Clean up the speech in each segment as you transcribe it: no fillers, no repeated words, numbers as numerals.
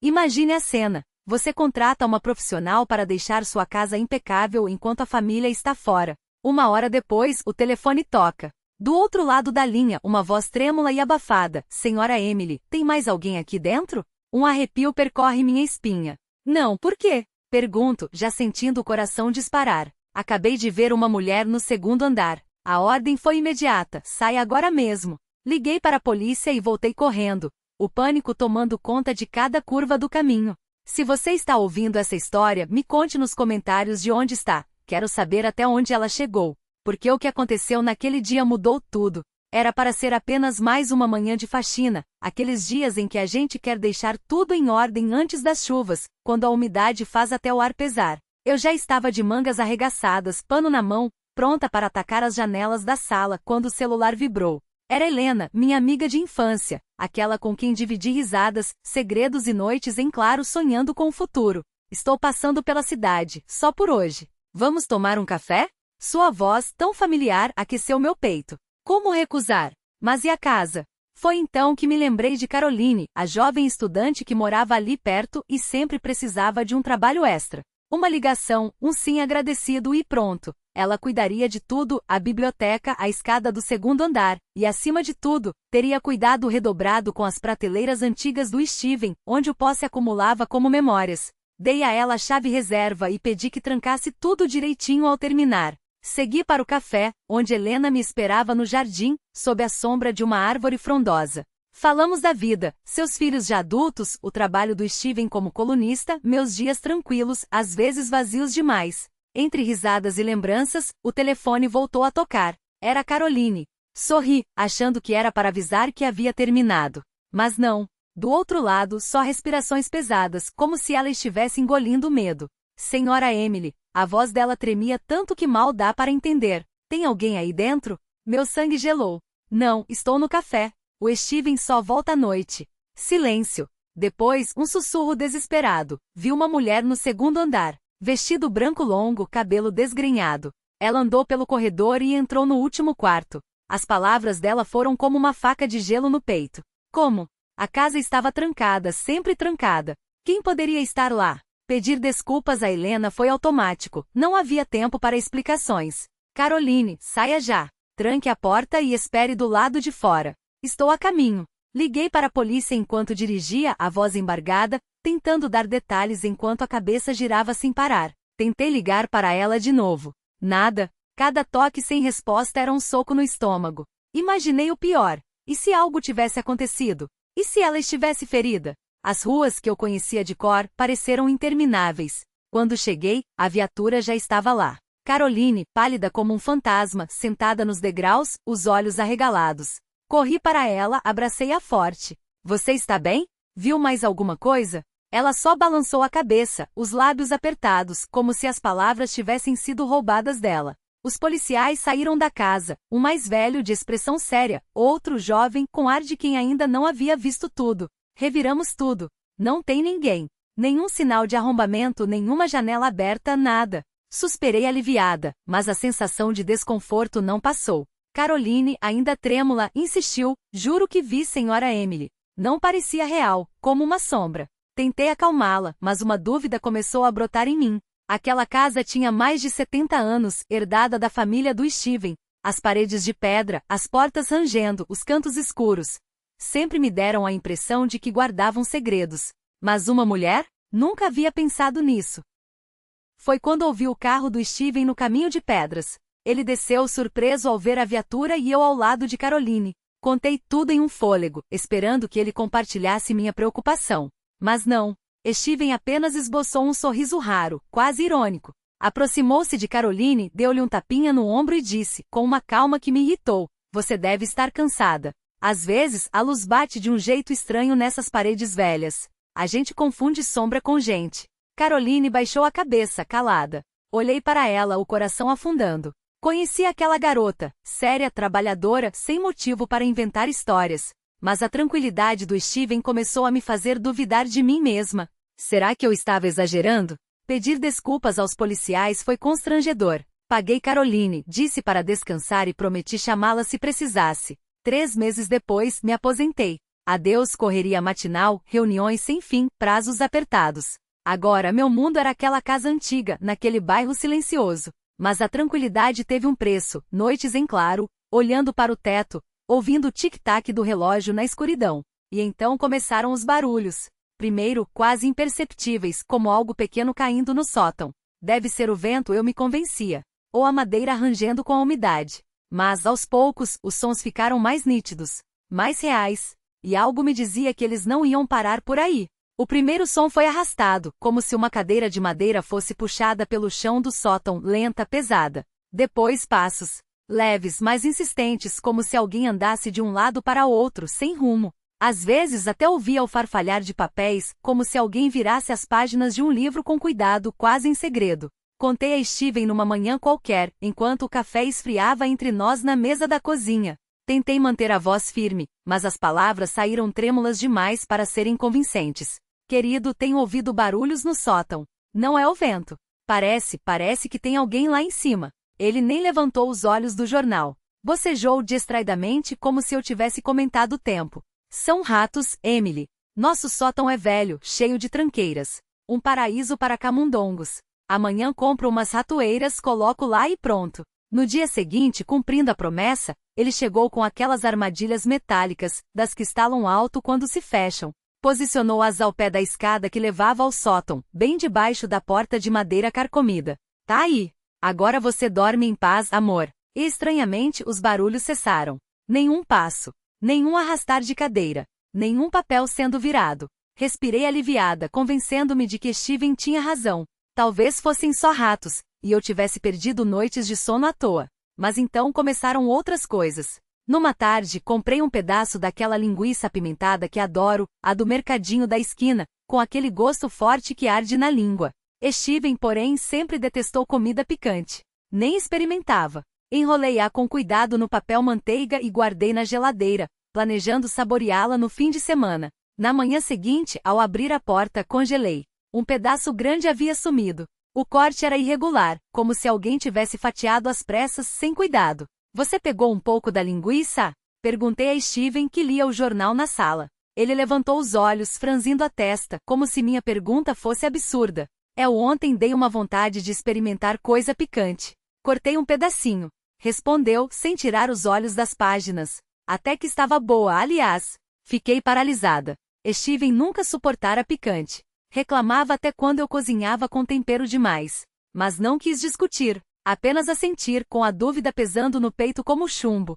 Imagine a cena. Você contrata uma profissional para deixar sua casa impecável enquanto a família está fora. 1 hora depois, o telefone toca. Do outro lado da linha, uma voz trêmula e abafada. Senhora Emily, tem mais alguém aqui dentro? Um arrepio percorre minha espinha. Não, por quê? Pergunto, já sentindo o coração disparar. Acabei de ver uma mulher no segundo andar. A ordem foi imediata. Sai agora mesmo. Liguei para a polícia e voltei correndo. O pânico tomando conta de cada curva do caminho. Se você está ouvindo essa história, me conte nos comentários de onde está. Quero saber até onde ela chegou. Porque o que aconteceu naquele dia mudou tudo. Era para ser apenas mais uma manhã de faxina, aqueles dias em que a gente quer deixar tudo em ordem antes das chuvas, quando a umidade faz até o ar pesar. Eu já estava de mangas arregaçadas, pano na mão, pronta para atacar as janelas da sala quando o celular vibrou. Era Helena, minha amiga de infância, aquela com quem dividi risadas, segredos e noites em claro sonhando com o futuro. Estou passando pela cidade, só por hoje. Vamos tomar um café? Sua voz, tão familiar, aqueceu meu peito. Como recusar? Mas e a casa? Foi então que me lembrei de Caroline, a jovem estudante que morava ali perto e sempre precisava de um trabalho extra. Uma ligação, um sim agradecido e pronto. Ela cuidaria de tudo, a biblioteca, a escada do segundo andar, e acima de tudo, teria cuidado redobrado com as prateleiras antigas do Steven, onde o pó se acumulava como memórias. Dei a ela a chave reserva e pedi que trancasse tudo direitinho ao terminar. Segui para o café, onde Helena me esperava no jardim, sob a sombra de uma árvore frondosa. Falamos da vida, seus filhos já adultos, o trabalho do Steven como colunista, meus dias tranquilos, às vezes vazios demais. Entre risadas e lembranças, o telefone voltou a tocar. Era Caroline. Sorri, achando que era para avisar que havia terminado. Mas não. Do outro lado, só respirações pesadas, como se ela estivesse engolindo o medo. Senhora Emily, a voz dela tremia tanto que mal dá para entender. Tem alguém aí dentro? Meu sangue gelou. Não, estou no café. O Steven só volta à noite. Silêncio. Depois, um sussurro desesperado. Vi uma mulher no segundo andar. Vestido branco longo, cabelo desgrenhado. Ela andou pelo corredor e entrou no último quarto. As palavras dela foram como uma faca de gelo no peito. Como? A casa estava trancada, sempre trancada. Quem poderia estar lá? Pedir desculpas a Helena foi automático, não havia tempo para explicações. Caroline, saia já. Tranque a porta e espere do lado de fora. Estou a caminho. Liguei para a polícia enquanto dirigia, a voz embargada, tentando dar detalhes enquanto a cabeça girava sem parar. Tentei ligar para ela de novo. Nada. Cada toque sem resposta era um soco no estômago. Imaginei o pior. E se algo tivesse acontecido? E se ela estivesse ferida? As ruas que eu conhecia de cor pareceram intermináveis. Quando cheguei, a viatura já estava lá. Caroline, pálida como um fantasma, sentada nos degraus, os olhos arregalados. Corri para ela, abracei-a forte. Você está bem? Viu mais alguma coisa? Ela só balançou a cabeça, os lábios apertados, como se as palavras tivessem sido roubadas dela. Os policiais saíram da casa, um mais velho de expressão séria, outro jovem com ar de quem ainda não havia visto tudo. Reviramos tudo. Não tem ninguém. Nenhum sinal de arrombamento, nenhuma janela aberta, nada. Suspirei aliviada, mas a sensação de desconforto não passou. Caroline, ainda trêmula, insistiu, juro que vi Senhora Emily. Não parecia real, como uma sombra. Tentei acalmá-la, mas uma dúvida começou a brotar em mim. Aquela casa tinha mais de 70 anos, herdada da família do Steven. As paredes de pedra, as portas rangendo, os cantos escuros. Sempre me deram a impressão de que guardavam segredos. Mas uma mulher? Nunca havia pensado nisso. Foi quando ouvi o carro do Steven no caminho de pedras. Ele desceu surpreso ao ver a viatura e eu ao lado de Caroline. Contei tudo em um fôlego, esperando que ele compartilhasse minha preocupação. Mas não. Steven apenas esboçou um sorriso raro, quase irônico. Aproximou-se de Caroline, deu-lhe um tapinha no ombro e disse, com uma calma que me irritou, você deve estar cansada. Às vezes, a luz bate de um jeito estranho nessas paredes velhas. A gente confunde sombra com gente. Caroline baixou a cabeça, calada. Olhei para ela, o coração afundando. Conheci aquela garota, séria, trabalhadora, sem motivo para inventar histórias. Mas a tranquilidade do Steven começou a me fazer duvidar de mim mesma. Será que eu estava exagerando? Pedir desculpas aos policiais foi constrangedor. Paguei Caroline, disse para descansar e prometi chamá-la se precisasse. 3 meses depois, me aposentei. Adeus correria matinal, reuniões sem fim, prazos apertados. Agora meu mundo era aquela casa antiga, naquele bairro silencioso. Mas a tranquilidade teve um preço, noites em claro, olhando para o teto, ouvindo o tic-tac do relógio na escuridão. E então começaram os barulhos. Primeiro, quase imperceptíveis, como algo pequeno caindo no sótão. Deve ser o vento, eu me convencia. Ou a madeira rangendo com a umidade. Mas, aos poucos, os sons ficaram mais nítidos, mais reais. E algo me dizia que eles não iam parar por aí. O primeiro som foi arrastado, como se uma cadeira de madeira fosse puxada pelo chão do sótão, lenta, pesada. Depois passos, leves, mas insistentes, como se alguém andasse de um lado para o outro, sem rumo. Às vezes até ouvia o farfalhar de papéis, como se alguém virasse as páginas de um livro com cuidado, quase em segredo. Contei a Steven numa manhã qualquer, enquanto o café esfriava entre nós na mesa da cozinha. Tentei manter a voz firme, mas as palavras saíram trêmulas demais para serem convincentes. Querido, tenho ouvido barulhos no sótão. Não é o vento. Parece que tem alguém lá em cima. Ele nem levantou os olhos do jornal. Bocejou distraidamente como se eu tivesse comentado o tempo. São ratos, Emily. Nosso sótão é velho, cheio de tranqueiras. Um paraíso para camundongos. Amanhã compro umas ratoeiras, coloco lá e pronto. No dia seguinte, cumprindo a promessa, ele chegou com aquelas armadilhas metálicas, das que estalam alto quando se fecham. Posicionou-as ao pé da escada que levava ao sótão, bem debaixo da porta de madeira carcomida. Tá aí. Agora você dorme em paz, amor. E estranhamente os barulhos cessaram. Nenhum passo. Nenhum arrastar de cadeira. Nenhum papel sendo virado. Respirei aliviada, convencendo-me de que Steven tinha razão. Talvez fossem só ratos, e eu tivesse perdido noites de sono à toa. Mas então começaram outras coisas. Numa tarde, comprei um pedaço daquela linguiça apimentada que adoro, a do mercadinho da esquina, com aquele gosto forte que arde na língua. Steven, porém, sempre detestou comida picante. Nem experimentava. Enrolei-a com cuidado no papel manteiga e guardei na geladeira, planejando saboreá-la no fim de semana. Na manhã seguinte, ao abrir a porta, congelei. Um pedaço grande havia sumido. O corte era irregular, como se alguém tivesse fatiado às pressas, sem cuidado. Você pegou um pouco da linguiça? Perguntei a Steven, que lia o jornal na sala. Ele levantou os olhos, franzindo a testa, como se minha pergunta fosse absurda. Ontem dei uma vontade de experimentar coisa picante. Cortei um pedacinho. Respondeu, sem tirar os olhos das páginas. Até que estava boa, aliás. Fiquei paralisada. Steven nunca suportara picante. Reclamava até quando eu cozinhava com tempero demais. Mas não quis discutir, apenas assentir, com a dúvida pesando no peito como chumbo.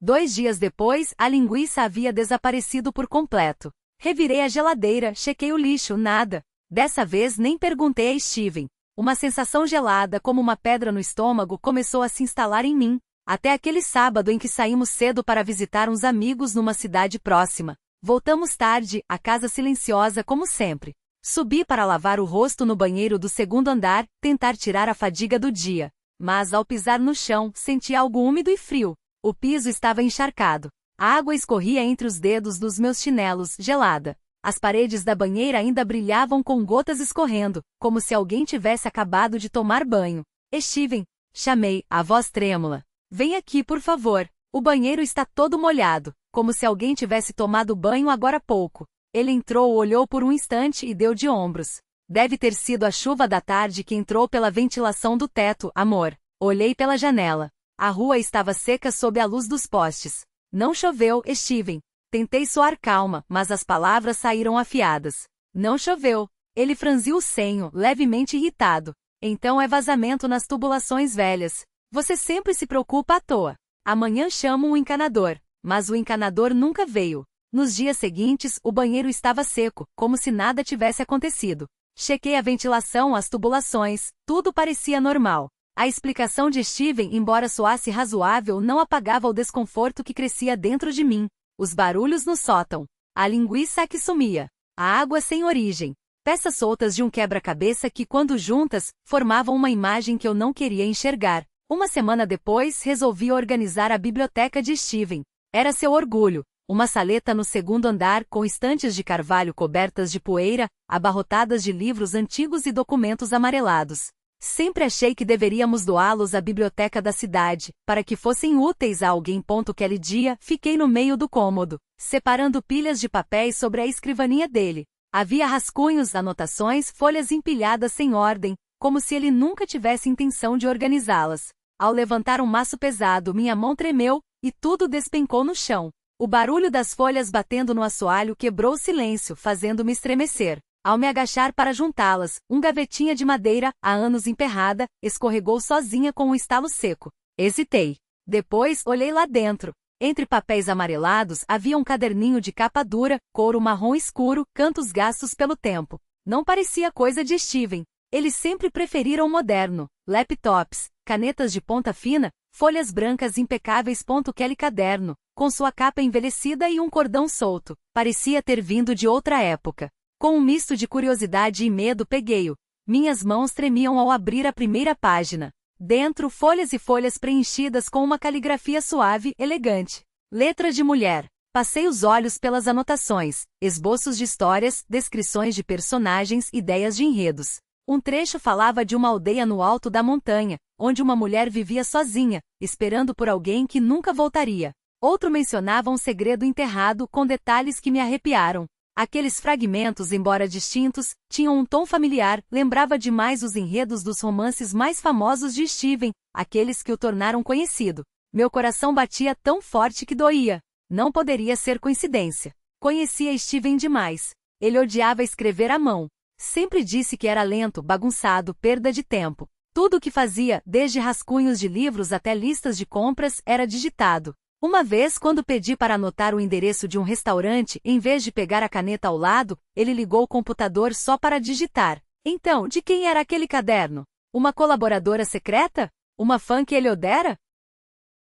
2 dias depois, a linguiça havia desaparecido por completo. Revirei a geladeira, chequei o lixo, nada. Dessa vez nem perguntei a Steven. Uma sensação gelada como uma pedra no estômago começou a se instalar em mim, até aquele sábado em que saímos cedo para visitar uns amigos numa cidade próxima. Voltamos tarde, a casa silenciosa como sempre. Subi para lavar o rosto no banheiro do segundo andar, tentar tirar a fadiga do dia. Mas ao pisar no chão, senti algo úmido e frio. O piso estava encharcado. A água escorria entre os dedos dos meus chinelos, gelada. As paredes da banheira ainda brilhavam com gotas escorrendo, como se alguém tivesse acabado de tomar banho. Steven, chamei, a voz trêmula. Vem aqui, por favor. O banheiro está todo molhado, como se alguém tivesse tomado banho agora há pouco. Ele entrou, olhou por um instante e deu de ombros. Deve ter sido a chuva da tarde que entrou pela ventilação do teto, amor. Olhei pela janela. A rua estava seca sob a luz dos postes. Não choveu, Steven. Tentei soar calma, mas as palavras saíram afiadas. Não choveu. Ele franziu o senho, levemente irritado. Então é vazamento nas tubulações velhas. Você sempre se preocupa à toa. Amanhã chamo um encanador. Mas o encanador nunca veio. Nos dias seguintes, o banheiro estava seco, como se nada tivesse acontecido. Chequei a ventilação, as tubulações, tudo parecia normal. A explicação de Steven, embora soasse razoável, não apagava o desconforto que crescia dentro de mim. Os barulhos no sótão. A linguiça que sumia. A água sem origem. Peças soltas de um quebra-cabeça que, quando juntas, formavam uma imagem que eu não queria enxergar. Uma semana depois, resolvi organizar a biblioteca de Steven. Era seu orgulho. Uma saleta no segundo andar com estantes de carvalho cobertas de poeira, abarrotadas de livros antigos e documentos amarelados. Sempre achei que deveríamos doá-los à biblioteca da cidade, para que fossem úteis a alguém. Aquele dia, fiquei no meio do cômodo, separando pilhas de papéis sobre a escrivaninha dele. Havia rascunhos, anotações, folhas empilhadas sem ordem, como se ele nunca tivesse intenção de organizá-las. Ao levantar um maço pesado, minha mão tremeu, e tudo despencou no chão. O barulho das folhas batendo no assoalho quebrou o silêncio, fazendo-me estremecer. Ao me agachar para juntá-las, gavetinha de madeira, há anos emperrada, escorregou sozinha com um estalo seco. Hesitei. Depois, olhei lá dentro. Entre papéis amarelados, havia um caderninho de capa dura, couro marrom escuro, cantos gastos pelo tempo. Não parecia coisa de Steven. Eles sempre preferiram o moderno. Laptops, canetas de ponta fina, folhas brancas impecáveis. Aquele caderno, com sua capa envelhecida e um cordão solto, parecia ter vindo de outra época. Com um misto de curiosidade e medo peguei-o. Minhas mãos tremiam ao abrir a primeira página. Dentro, folhas e folhas preenchidas com uma caligrafia suave, elegante. Letra de mulher. Passei os olhos pelas anotações, esboços de histórias, descrições de personagens, ideias de enredos. Um trecho falava de uma aldeia no alto da montanha, onde uma mulher vivia sozinha, esperando por alguém que nunca voltaria. Outro mencionava um segredo enterrado com detalhes que me arrepiaram. Aqueles fragmentos, embora distintos, tinham um tom familiar, lembrava demais os enredos dos romances mais famosos de Steven, aqueles que o tornaram conhecido. Meu coração batia tão forte que doía. Não poderia ser coincidência. Conhecia Steven demais. Ele odiava escrever à mão. Sempre disse que era lento, bagunçado, perda de tempo. Tudo o que fazia, desde rascunhos de livros até listas de compras, era digitado. Uma vez, quando pedi para anotar o endereço de um restaurante, em vez de pegar a caneta ao lado, ele ligou o computador só para digitar. Então, de quem era aquele caderno? Uma colaboradora secreta? Uma fã que ele odera?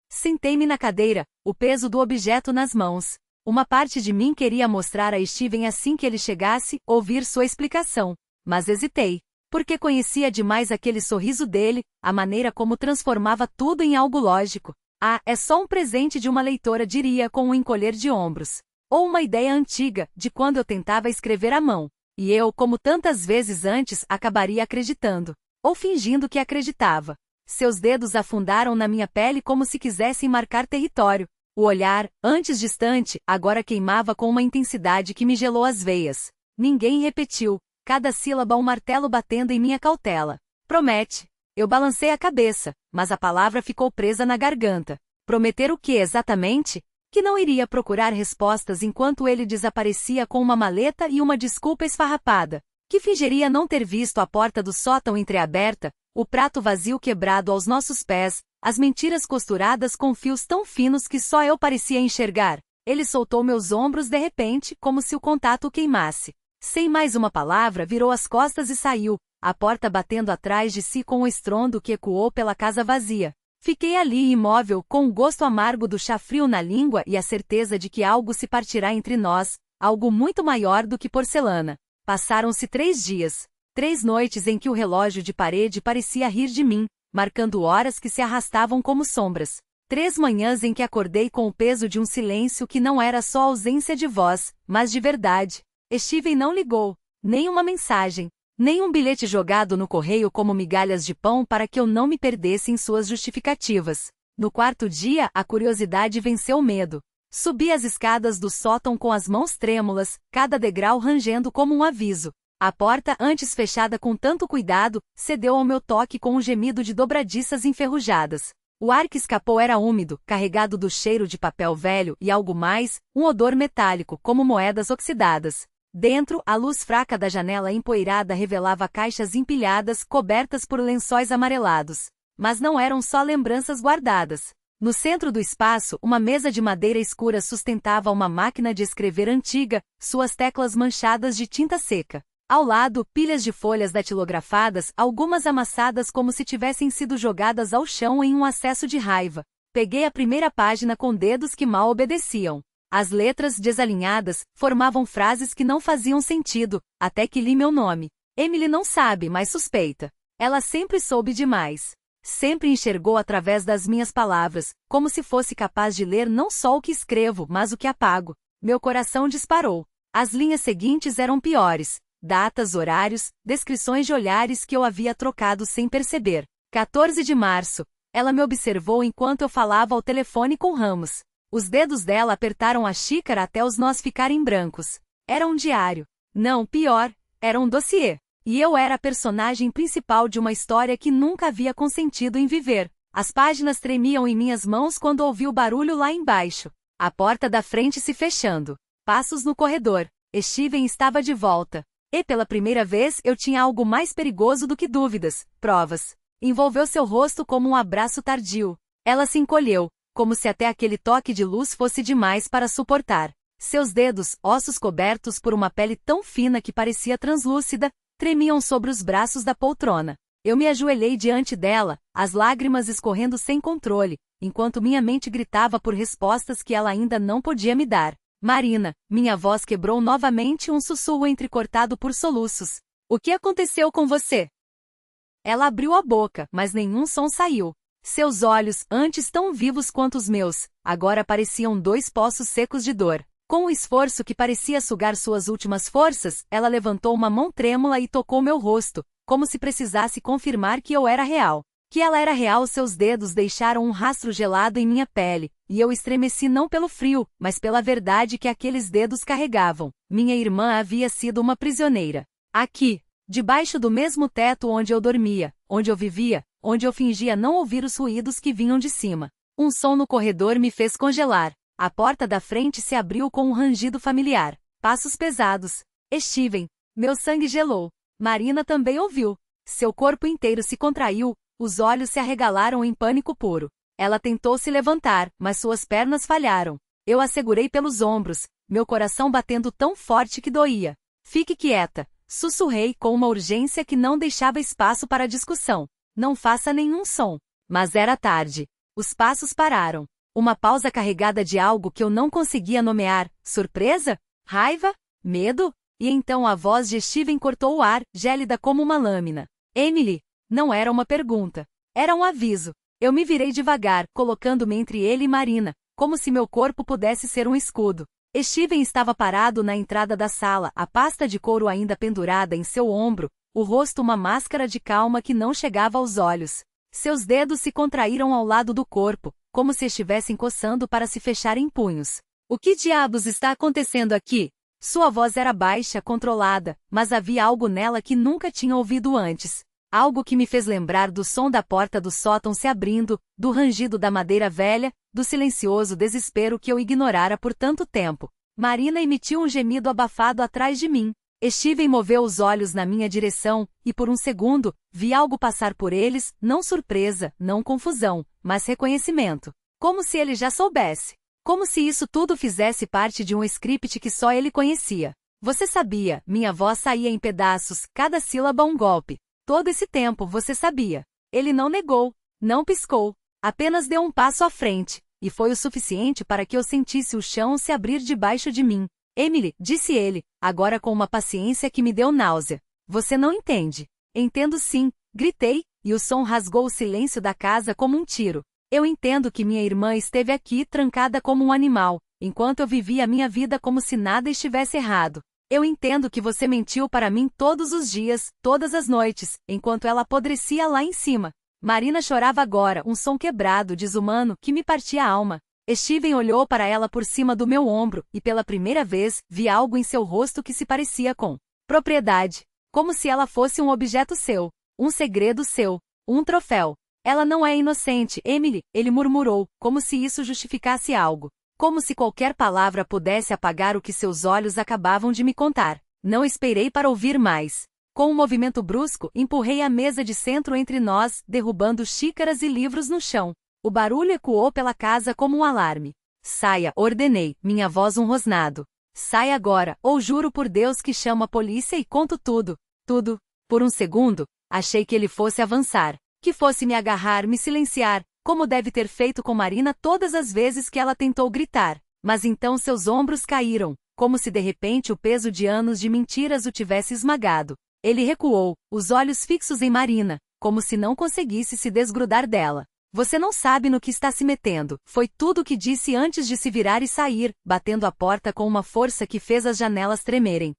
Sentei-me na cadeira, o peso do objeto nas mãos. Uma parte de mim queria mostrar a Steven assim que ele chegasse, ouvir sua explicação. Mas hesitei. Porque conhecia demais aquele sorriso dele, a maneira como transformava tudo em algo lógico. Ah, é só um presente de uma leitora, diria com um encolher de ombros. Ou uma ideia antiga, de quando eu tentava escrever à mão. E eu, como tantas vezes antes, acabaria acreditando. Ou fingindo que acreditava. Seus dedos afundaram na minha pele como se quisessem marcar território. O olhar, antes distante, agora queimava com uma intensidade que me gelou as veias. Ninguém repetiu. Cada sílaba um martelo batendo em minha cautela. Promete. Eu balancei a cabeça, mas a palavra ficou presa na garganta. Prometer o que exatamente? Que não iria procurar respostas enquanto ele desaparecia com uma maleta e uma desculpa esfarrapada. Que fingiria não ter visto a porta do sótão entreaberta, o prato vazio quebrado aos nossos pés, as mentiras costuradas com fios tão finos que só eu parecia enxergar. Ele soltou meus ombros de repente, como se o contato o queimasse. Sem mais uma palavra, virou as costas e saiu, a porta batendo atrás de si com um estrondo que ecoou pela casa vazia. Fiquei ali imóvel, com o gosto amargo do chá frio na língua e a certeza de que algo se partirá entre nós, algo muito maior do que porcelana. Passaram-se 3 dias. 3 noites em que o relógio de parede parecia rir de mim, marcando horas que se arrastavam como sombras. 3 manhãs em que acordei com o peso de um silêncio que não era só ausência de voz, mas de verdade. Steven não ligou, nem uma mensagem, nem um bilhete jogado no correio como migalhas de pão para que eu não me perdesse em suas justificativas. No 4º dia, a curiosidade venceu o medo. Subi as escadas do sótão com as mãos trêmulas, cada degrau rangendo como um aviso. A porta, antes fechada com tanto cuidado, cedeu ao meu toque com um gemido de dobradiças enferrujadas. O ar que escapou era úmido, carregado do cheiro de papel velho e algo mais, um odor metálico, como moedas oxidadas. Dentro, a luz fraca da janela empoeirada revelava caixas empilhadas, cobertas por lençóis amarelados. Mas não eram só lembranças guardadas. No centro do espaço, uma mesa de madeira escura sustentava uma máquina de escrever antiga, suas teclas manchadas de tinta seca. Ao lado, pilhas de folhas datilografadas, algumas amassadas como se tivessem sido jogadas ao chão em um acesso de raiva. Peguei a primeira página com dedos que mal obedeciam. As letras, desalinhadas, formavam frases que não faziam sentido, até que li meu nome. Emily não sabe, mas suspeita. Ela sempre soube demais. Sempre enxergou através das minhas palavras, como se fosse capaz de ler não só o que escrevo, mas o que apago. Meu coração disparou. As linhas seguintes eram piores. datas, horários, descrições de olhares que eu havia trocado sem perceber. 14 de março. Ela me observou enquanto eu falava ao telefone com Ramos. Os dedos dela apertaram a xícara até os nós ficarem brancos. Era um diário. Não, pior, era um dossiê. E eu era a personagem principal de uma história que nunca havia consentido em viver. As páginas tremiam em minhas mãos quando ouvi o barulho lá embaixo. A porta da frente se fechando. Passos no corredor. Steven estava de volta. E pela primeira vez eu tinha algo mais perigoso do que dúvidas, provas. Envolveu seu rosto como um abraço tardio. Ela se encolheu, como se até aquele toque de luz fosse demais para suportar. Seus dedos, ossos cobertos por uma pele tão fina que parecia translúcida, tremiam sobre os braços da poltrona. Eu me ajoelhei diante dela, as lágrimas escorrendo sem controle, enquanto minha mente gritava por respostas que ela ainda não podia me dar. Marina, minha voz quebrou novamente um sussurro entrecortado por soluços. O que aconteceu com você? Ela abriu a boca, mas nenhum som saiu. Seus olhos, antes tão vivos quanto os meus, agora pareciam dois poços secos de dor. Com um esforço que parecia sugar suas últimas forças, ela levantou uma mão trêmula e tocou meu rosto, como se precisasse confirmar que eu era real. Que ela era real, seus dedos deixaram um rastro gelado em minha pele, e eu estremeci não pelo frio, mas pela verdade que aqueles dedos carregavam. Minha irmã havia sido uma prisioneira. Aqui. Debaixo do mesmo teto onde eu dormia, onde eu vivia, onde eu fingia não ouvir os ruídos que vinham de cima. Um som no corredor me fez congelar. A porta da frente se abriu com um rangido familiar. Passos pesados. Steven. Meu sangue gelou. Marina também ouviu. Seu corpo inteiro se contraiu, os olhos se arregalaram em pânico puro. Ela tentou se levantar, mas suas pernas falharam. Eu a segurei pelos ombros, meu coração batendo tão forte que doía. Fique quieta. Sussurrei com uma urgência que não deixava espaço para discussão. Não faça nenhum som. Mas era tarde. Os passos pararam. Uma pausa carregada de algo que eu não conseguia nomear. Surpresa? Raiva? Medo? E então a voz de Steven cortou o ar, gélida como uma lâmina. Emily. Não era uma pergunta. Era um aviso. Eu me virei devagar, colocando-me entre ele e Marina, como se meu corpo pudesse ser um escudo. Steven estava parado na entrada da sala, a pasta de couro ainda pendurada em seu ombro, o rosto uma máscara de calma que não chegava aos olhos. Seus dedos se contraíram ao lado do corpo, como se estivessem coçando para se fechar em punhos. O que diabos está acontecendo aqui? Sua voz era baixa, controlada, mas havia algo nela que nunca tinha ouvido antes. Algo que me fez lembrar do som da porta do sótão se abrindo, do rangido da madeira velha, do silencioso desespero que eu ignorara por tanto tempo. Marina emitiu um gemido abafado atrás de mim. Steven moveu os olhos na minha direção, e por um segundo, vi algo passar por eles, não surpresa, não confusão, mas reconhecimento. Como se ele já soubesse. Como se isso tudo fizesse parte de um script que só ele conhecia. Você sabia, minha voz saía em pedaços, cada sílaba um golpe. Todo esse tempo você sabia. Ele não negou, não piscou, apenas deu um passo à frente, e foi o suficiente para que eu sentisse o chão se abrir debaixo de mim. Emily, disse ele, agora com uma paciência que me deu náusea. Você não entende. Entendo sim, gritei, e o som rasgou o silêncio da casa como um tiro. Eu entendo que minha irmã esteve aqui trancada como um animal, enquanto eu vivia a minha vida como se nada estivesse errado. Eu entendo que você mentiu para mim todos os dias, todas as noites, enquanto ela apodrecia lá em cima. Marina chorava agora, um som quebrado, desumano, que me partia a alma. Steven olhou para ela por cima do meu ombro, e pela primeira vez, vi algo em seu rosto que se parecia com propriedade. Como se ela fosse um objeto seu, um segredo seu, um troféu. Ela não é inocente, Emily, ele murmurou, como se isso justificasse algo. Como se qualquer palavra pudesse apagar o que seus olhos acabavam de me contar. Não esperei para ouvir mais. Com um movimento brusco, empurrei a mesa de centro entre nós, derrubando xícaras e livros no chão. O barulho ecoou pela casa como um alarme. Saia, ordenei, minha voz um rosnado. Sai agora, ou juro por Deus que chamo a polícia e conto tudo. Tudo. Por um segundo, achei que ele fosse avançar. Que fosse me agarrar, me silenciar, como deve ter feito com Marina todas as vezes que ela tentou gritar. Mas então seus ombros caíram, como se de repente o peso de anos de mentiras o tivesse esmagado. Ele recuou, os olhos fixos em Marina, como se não conseguisse se desgrudar dela. Você não sabe no que está se metendo, foi tudo o que disse antes de se virar e sair, batendo a porta com uma força que fez as janelas tremerem.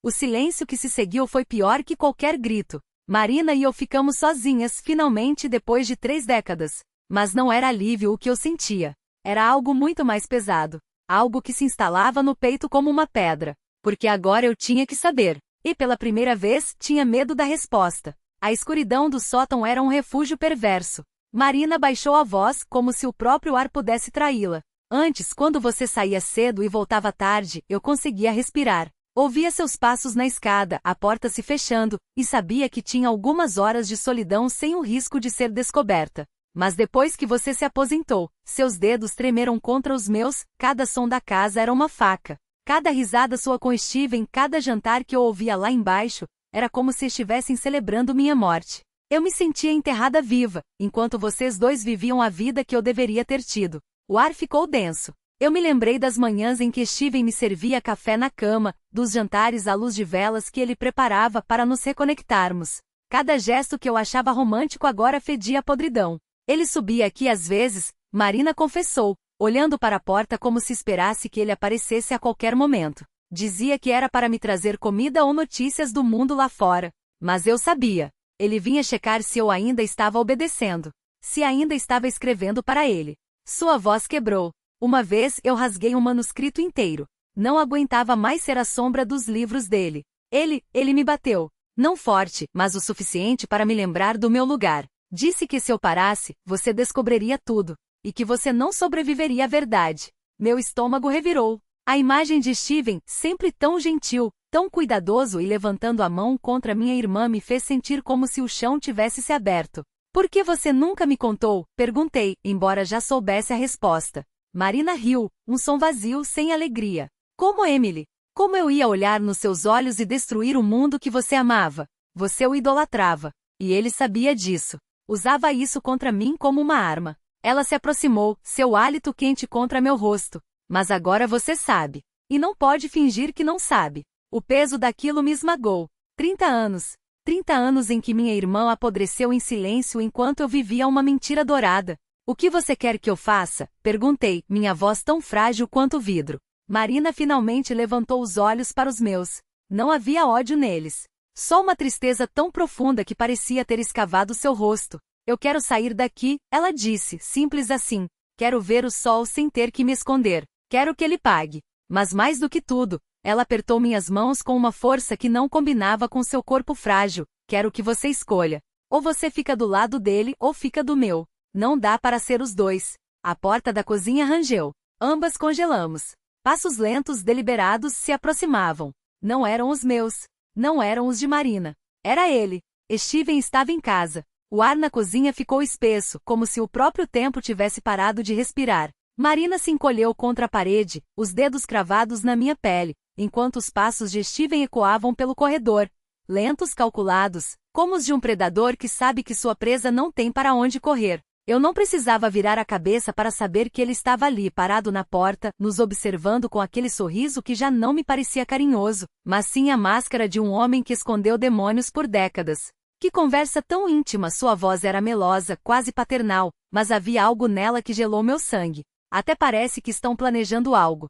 O silêncio que se seguiu foi pior que qualquer grito. Marina e eu ficamos sozinhas, finalmente, depois de 3 décadas. Mas não era alívio o que eu sentia. Era algo muito mais pesado. Algo que se instalava no peito como uma pedra. Porque agora eu tinha que saber. E pela primeira vez, tinha medo da resposta. A escuridão do sótão era um refúgio perverso. Marina baixou a voz, como se o próprio ar pudesse traí-la. Antes, quando você saía cedo e voltava tarde, eu conseguia respirar. Ouvia seus passos na escada, a porta se fechando, e sabia que tinha algumas horas de solidão sem o risco de ser descoberta. Mas depois que você se aposentou, seus dedos tremeram contra os meus, cada som da casa era uma faca. Cada risada sua com Steven, cada jantar que eu ouvia lá embaixo, era como se estivessem celebrando minha morte. Eu me sentia enterrada viva, enquanto vocês dois viviam a vida que eu deveria ter tido. O ar ficou denso. Eu me lembrei das manhãs em que Steven me servia café na cama, dos jantares à luz de velas que ele preparava para nos reconectarmos. Cada gesto que eu achava romântico agora fedia a podridão. Ele subia aqui às vezes, Marina confessou, olhando para a porta como se esperasse que ele aparecesse a qualquer momento. Dizia que era para me trazer comida ou notícias do mundo lá fora. Mas eu sabia. Ele vinha checar se eu ainda estava obedecendo. Se ainda estava escrevendo para ele. Sua voz quebrou. Uma vez eu rasguei um manuscrito inteiro. Não aguentava mais ser a sombra dos livros dele. Ele me bateu. Não forte, mas o suficiente para me lembrar do meu lugar. Disse que se eu parasse, você descobriria tudo. E que você não sobreviveria à verdade. Meu estômago revirou. A imagem de Steven, sempre tão gentil, tão cuidadoso e levantando a mão contra minha irmã me fez sentir como se o chão tivesse se aberto. Por que você nunca me contou? Perguntei, embora já soubesse a resposta. Marina riu, um som vazio, sem alegria. Como Emily? Como eu ia olhar nos seus olhos e destruir o mundo que você amava? Você o idolatrava. E ele sabia disso. Usava isso contra mim como uma arma. Ela se aproximou, seu hálito quente contra meu rosto. Mas agora você sabe. E não pode fingir que não sabe. O peso daquilo me esmagou. 30 anos. 30 anos em que minha irmã apodreceu em silêncio enquanto eu vivia uma mentira dourada. O que você quer que eu faça? Perguntei, minha voz tão frágil quanto o vidro. Marina finalmente levantou os olhos para os meus. Não havia ódio neles. Só uma tristeza tão profunda que parecia ter escavado seu rosto. Eu quero sair daqui, ela disse, simples assim. Quero ver o sol sem ter que me esconder. Quero que ele pague. Mas mais do que tudo, ela apertou minhas mãos com uma força que não combinava com seu corpo frágil. Quero que você escolha. Ou você fica do lado dele ou fica do meu. Não dá para ser os dois. A porta da cozinha rangeu. Ambas congelamos. Passos lentos, deliberados, se aproximavam. Não eram os meus. Não eram os de Marina. Era ele. Steven estava em casa. O ar na cozinha ficou espesso, como se o próprio tempo tivesse parado de respirar. Marina se encolheu contra a parede, os dedos cravados na minha pele, enquanto os passos de Steven ecoavam pelo corredor. Lentos, calculados, como os de um predador que sabe que sua presa não tem para onde correr. Eu não precisava virar a cabeça para saber que ele estava ali, parado na porta, nos observando com aquele sorriso que já não me parecia carinhoso, mas sim a máscara de um homem que escondeu demônios por décadas. Que conversa tão íntima, sua voz era melosa, quase paternal, mas havia algo nela que gelou meu sangue. Até parece que estão planejando algo.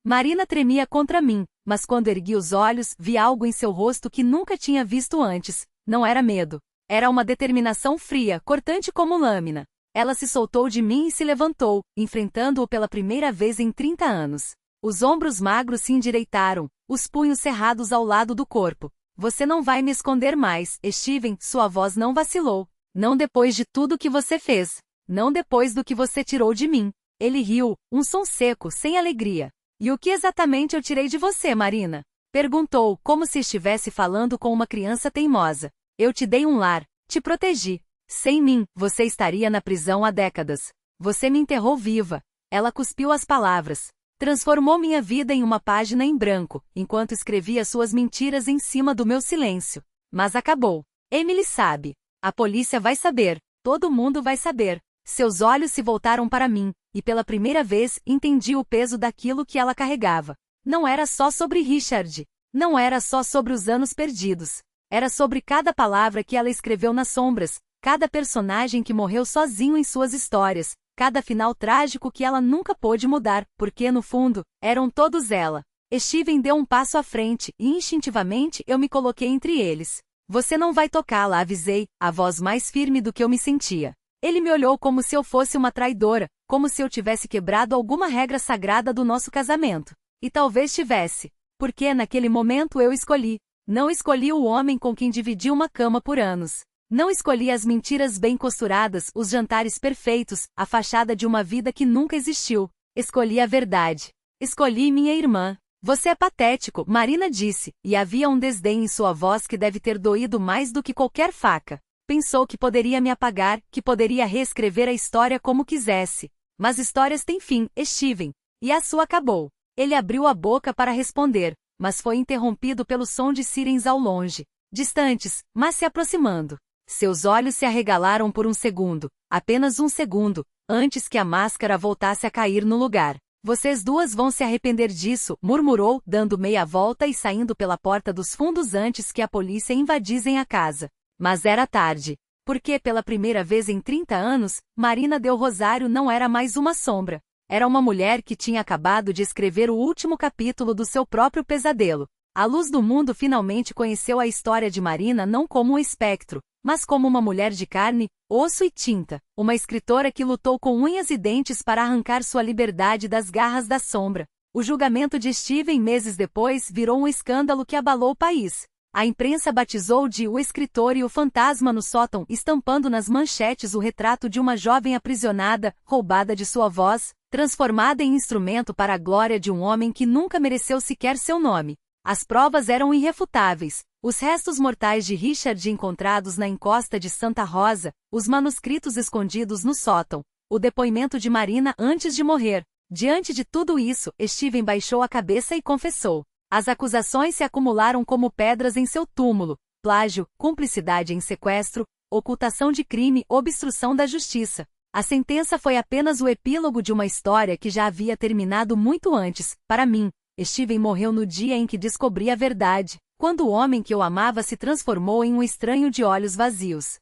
Marina tremia contra mim, mas quando ergui os olhos, vi algo em seu rosto que nunca tinha visto antes. Não era medo. Era uma determinação fria, cortante como lâmina. Ela se soltou de mim e se levantou, enfrentando-o pela primeira vez em 30 anos. Os ombros magros se endireitaram, os punhos cerrados ao lado do corpo. Você não vai me esconder mais, Steven, sua voz não vacilou. Não depois de tudo que você fez. Não depois do que você tirou de mim. Ele riu, um som seco, sem alegria. E o que exatamente eu tirei de você, Marina? Perguntou, como se estivesse falando com uma criança teimosa. Eu te dei um lar, te protegi. Sem mim, você estaria na prisão há décadas. Você me enterrou viva. Ela cuspiu as palavras. Transformou minha vida em uma página em branco, enquanto escrevia suas mentiras em cima do meu silêncio. Mas acabou. Emily sabe. A polícia vai saber. Todo mundo vai saber. Seus olhos se voltaram para mim, e pela primeira vez entendi o peso daquilo que ela carregava. Não era só sobre Richard. Não era só sobre os anos perdidos. Era sobre cada palavra que ela escreveu nas sombras, cada personagem que morreu sozinho em suas histórias, cada final trágico que ela nunca pôde mudar, porque no fundo, eram todos ela. Steven deu um passo à frente, e instintivamente eu me coloquei entre eles. Você não vai tocá-la, avisei, a voz mais firme do que eu me sentia. Ele me olhou como se eu fosse uma traidora, como se eu tivesse quebrado alguma regra sagrada do nosso casamento. E talvez tivesse. Porque naquele momento eu escolhi. Não escolhi o homem com quem dividi uma cama por anos. Não escolhi as mentiras bem costuradas, os jantares perfeitos, a fachada de uma vida que nunca existiu. Escolhi a verdade. Escolhi minha irmã. Você é patético, Marina disse, e havia um desdém em sua voz que deve ter doído mais do que qualquer faca. Pensou que poderia me apagar, que poderia reescrever a história como quisesse. Mas histórias têm fim, Steven. E a sua acabou. Ele abriu a boca para responder, mas foi interrompido pelo som de sirens ao longe. Distantes, mas se aproximando. Seus olhos se arregalaram por um segundo, apenas um segundo, antes que a máscara voltasse a cair no lugar. Vocês duas vão se arrepender disso, murmurou, dando meia volta e saindo pela porta dos fundos antes que a polícia invadisse a casa. Mas era tarde. Porque pela primeira vez em 30 anos, Marina Del Rosário não era mais uma sombra. Era uma mulher que tinha acabado de escrever o último capítulo do seu próprio pesadelo. A luz do mundo finalmente conheceu a história de Marina não como um espectro, mas como uma mulher de carne, osso e tinta, uma escritora que lutou com unhas e dentes para arrancar sua liberdade das garras da sombra. O julgamento de Steven meses depois virou um escândalo que abalou o país. A imprensa batizou de O Escritor e o Fantasma no Sótão, estampando nas manchetes o retrato de uma jovem aprisionada, roubada de sua voz, transformada em instrumento para a glória de um homem que nunca mereceu sequer seu nome. As provas eram irrefutáveis. Os restos mortais de Richard encontrados na encosta de Santa Rosa, os manuscritos escondidos no sótão, o depoimento de Marina antes de morrer. Diante de tudo isso, Steven baixou a cabeça e confessou. As acusações se acumularam como pedras em seu túmulo: plágio, cumplicidade em sequestro, ocultação de crime, obstrução da justiça. A sentença foi apenas o epílogo de uma história que já havia terminado muito antes. Para mim, Steven morreu no dia em que descobri a verdade, quando o homem que eu amava se transformou em um estranho de olhos vazios.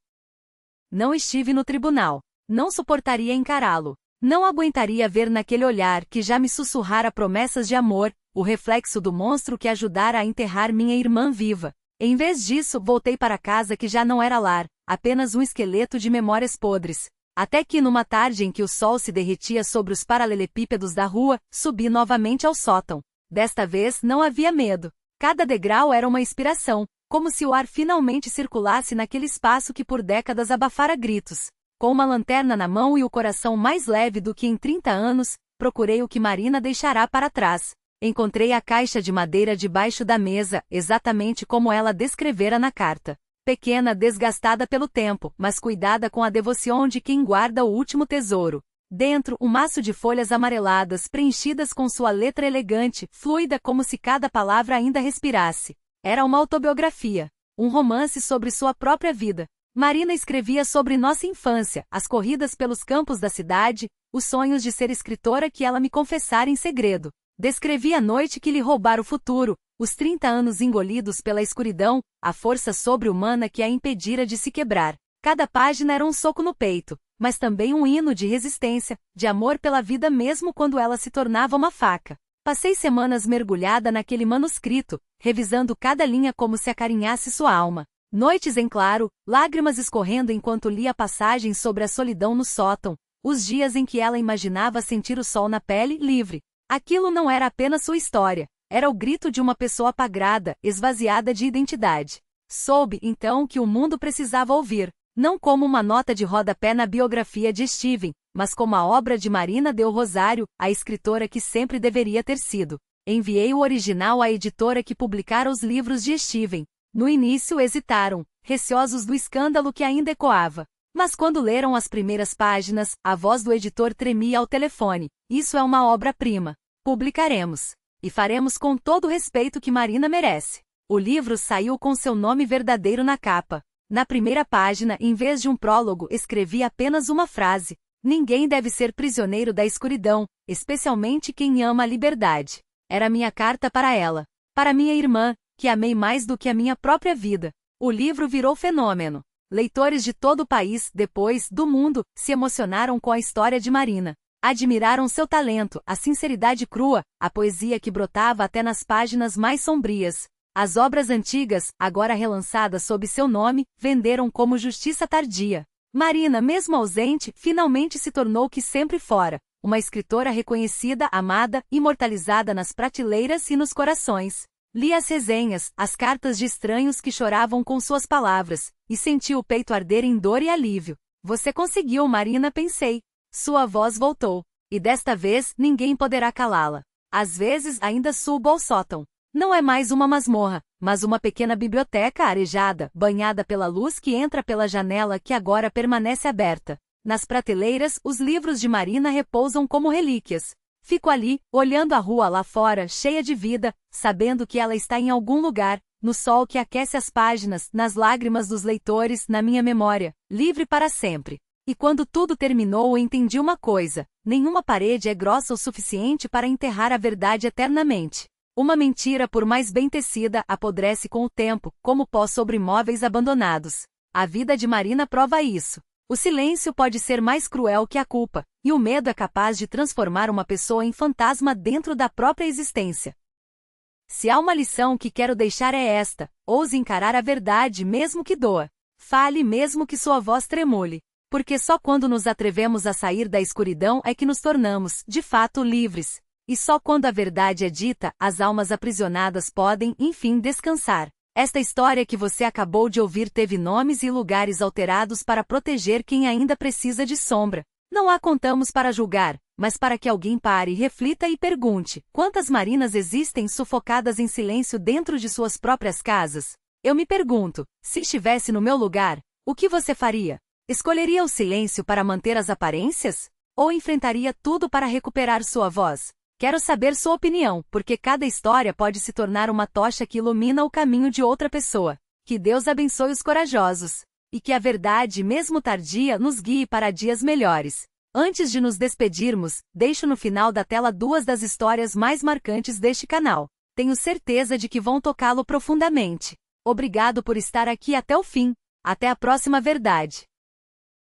Não estive no tribunal. Não suportaria encará-lo. Não aguentaria ver naquele olhar que já me sussurrara promessas de amor, o reflexo do monstro que ajudara a enterrar minha irmã viva. Em vez disso, voltei para casa que já não era lar, apenas um esqueleto de memórias podres. Até que numa tarde em que o sol se derretia sobre os paralelepípedos da rua, subi novamente ao sótão. Desta vez não havia medo. Cada degrau era uma inspiração, como se o ar finalmente circulasse naquele espaço que por décadas abafara gritos. Com uma lanterna na mão e o coração mais leve do que em 30 anos, procurei o que Marina deixará para trás. Encontrei a caixa de madeira debaixo da mesa, exatamente como ela descrevera na carta. Pequena, desgastada pelo tempo, mas cuidada com a devoção de quem guarda o último tesouro. Dentro, um maço de folhas amareladas preenchidas com sua letra elegante, fluida como se cada palavra ainda respirasse. Era uma autobiografia. Um romance sobre sua própria vida. Marina escrevia sobre nossa infância, as corridas pelos campos da cidade, os sonhos de ser escritora que ela me confessara em segredo. Descrevia a noite que lhe roubara o futuro, os 30 anos engolidos pela escuridão, a força sobre-humana que a impedira de se quebrar. Cada página era um soco no peito, mas também um hino de resistência, de amor pela vida mesmo quando ela se tornava uma faca. Passei semanas mergulhada naquele manuscrito, revisando cada linha como se acarinhasse sua alma. Noites em claro, lágrimas escorrendo enquanto lia passagens sobre a solidão no sótão, os dias em que ela imaginava sentir o sol na pele, livre. Aquilo não era apenas sua história, era o grito de uma pessoa apagrada, esvaziada de identidade. Soube, então, que o mundo precisava ouvir, não como uma nota de rodapé na biografia de Steven, mas como a obra de Marina Del Rosário, a escritora que sempre deveria ter sido. Enviei o original à editora que publicara os livros de Steven. No início hesitaram, receosos do escândalo que ainda ecoava. Mas quando leram as primeiras páginas, a voz do editor tremia ao telefone. Isso é uma obra-prima. Publicaremos. E faremos com todo o respeito que Marina merece. O livro saiu com seu nome verdadeiro na capa. Na primeira página, em vez de um prólogo, escrevi apenas uma frase. Ninguém deve ser prisioneiro da escuridão, especialmente quem ama a liberdade. Era minha carta para ela. Para minha irmã, que amei mais do que a minha própria vida. O livro virou fenômeno. Leitores de todo o país, depois, do mundo, se emocionaram com a história de Marina. Admiraram seu talento, a sinceridade crua, a poesia que brotava até nas páginas mais sombrias. As obras antigas, agora relançadas sob seu nome, venderam como justiça tardia. Marina, mesmo ausente, finalmente se tornou o que sempre fora, uma escritora reconhecida, amada, imortalizada nas prateleiras e nos corações. Li as resenhas, as cartas de estranhos que choravam com suas palavras, e senti o peito arder em dor e alívio. Você conseguiu, Marina, pensei. Sua voz voltou. E desta vez, ninguém poderá calá-la. Às vezes, ainda subo ao sótão. Não é mais uma masmorra, mas uma pequena biblioteca arejada, banhada pela luz que entra pela janela que agora permanece aberta. Nas prateleiras, os livros de Marina repousam como relíquias. Fico ali, olhando a rua lá fora, cheia de vida, sabendo que ela está em algum lugar, no sol que aquece as páginas, nas lágrimas dos leitores, na minha memória, livre para sempre. E quando tudo terminou, entendi uma coisa: nenhuma parede é grossa o suficiente para enterrar a verdade eternamente. Uma mentira, por mais bem tecida, apodrece com o tempo, como pó sobre móveis abandonados. A vida de Marina prova isso. O silêncio pode ser mais cruel que a culpa, e o medo é capaz de transformar uma pessoa em fantasma dentro da própria existência. Se há uma lição que quero deixar é esta: ouse encarar a verdade mesmo que doa. Fale mesmo que sua voz tremule. Porque só quando nos atrevemos a sair da escuridão é que nos tornamos, de fato, livres. E só quando a verdade é dita, as almas aprisionadas podem, enfim, descansar. Esta história que você acabou de ouvir teve nomes e lugares alterados para proteger quem ainda precisa de sombra. Não a contamos para julgar, mas para que alguém pare, reflita e pergunte: quantas Marinas existem sufocadas em silêncio dentro de suas próprias casas? Eu me pergunto, se estivesse no meu lugar, o que você faria? Escolheria o silêncio para manter as aparências? Ou enfrentaria tudo para recuperar sua voz? Quero saber sua opinião, porque cada história pode se tornar uma tocha que ilumina o caminho de outra pessoa. Que Deus abençoe os corajosos. E que a verdade, mesmo tardia, nos guie para dias melhores. Antes de nos despedirmos, deixo no final da tela 2 das histórias mais marcantes deste canal. Tenho certeza de que vão tocá-lo profundamente. Obrigado por estar aqui até o fim. Até a próxima verdade.